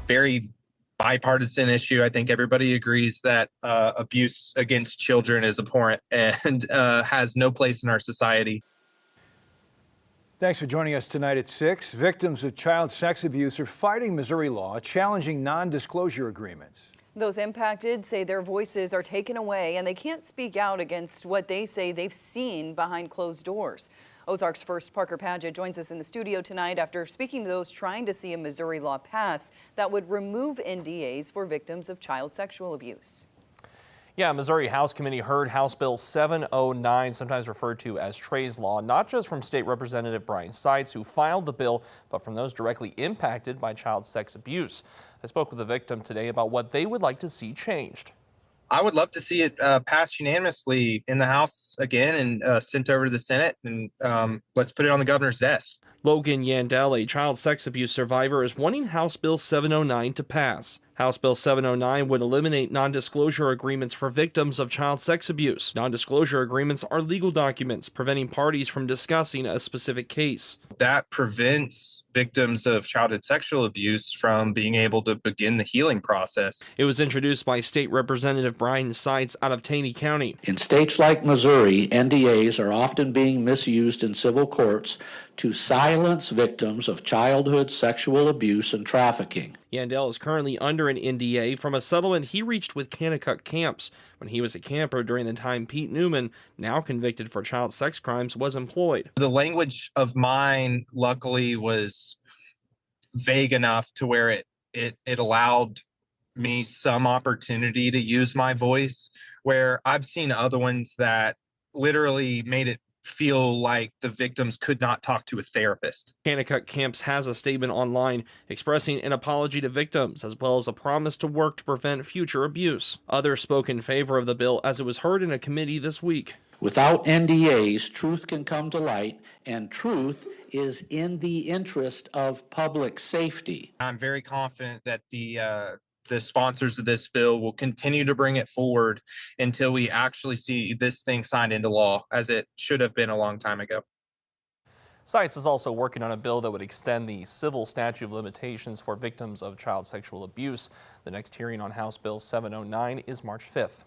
very bipartisan issue. I think everybody agrees that abuse against children is abhorrent and has no place in our society. Thanks for joining us tonight at 6. Victims of child sex abuse are fighting Missouri law, challenging non-disclosure agreements. Those impacted say their voices are taken away and they can't speak out against what they say they've seen behind closed doors. Ozark's first Parker Padgett joins us in the studio tonight after speaking to those trying to see a Missouri law pass that would remove NDAs for victims of child sexual abuse. Yeah, Missouri House Committee heard House Bill 709, sometimes referred to as Trey's Law, not just from State Representative Brian Seitz, who filed the bill, but from those directly impacted by child sex abuse. I spoke with a victim today about what they would like to see changed. I would love to see it passed unanimously in the House again and sent over to the Senate, and let's put it on the governor's desk. Logan Yandel, a child sex abuse survivor, is wanting House Bill 709 to pass. House Bill 709 would eliminate non-disclosure agreements for victims of child sex abuse. Non-disclosure agreements are legal documents preventing parties from discussing a specific case. That prevents victims of childhood sexual abuse from being able to begin the healing process. It was introduced by State Representative Brian Seitz out of Taney County. In states like Missouri, NDAs are often being misused in civil courts to silence victims of childhood sexual abuse and trafficking. Yandel is currently under an NDA from a settlement he reached with Kanakuk Camps when he was a camper during the time Pete Newman, now convicted for child sex crimes, was employed. The language of mine, luckily, was vague enough to where it allowed me some opportunity to use my voice, where I've seen other ones that literally made it feel like the victims could not talk to a therapist. Kanakuk Camps has a statement online expressing an apology to victims as well as a promise to work to prevent future abuse. Others spoke in favor of the bill as it was heard in a committee this week. Without NDAs, truth can come to light, and truth is in the interest of public safety. I'm very confident that the sponsors of this bill will continue to bring it forward until we actually see this thing signed into law, as it should have been a long time ago. Seitz is also working on a bill that would extend the civil statute of limitations for victims of child sexual abuse. The next hearing on House Bill 709 is March 5th.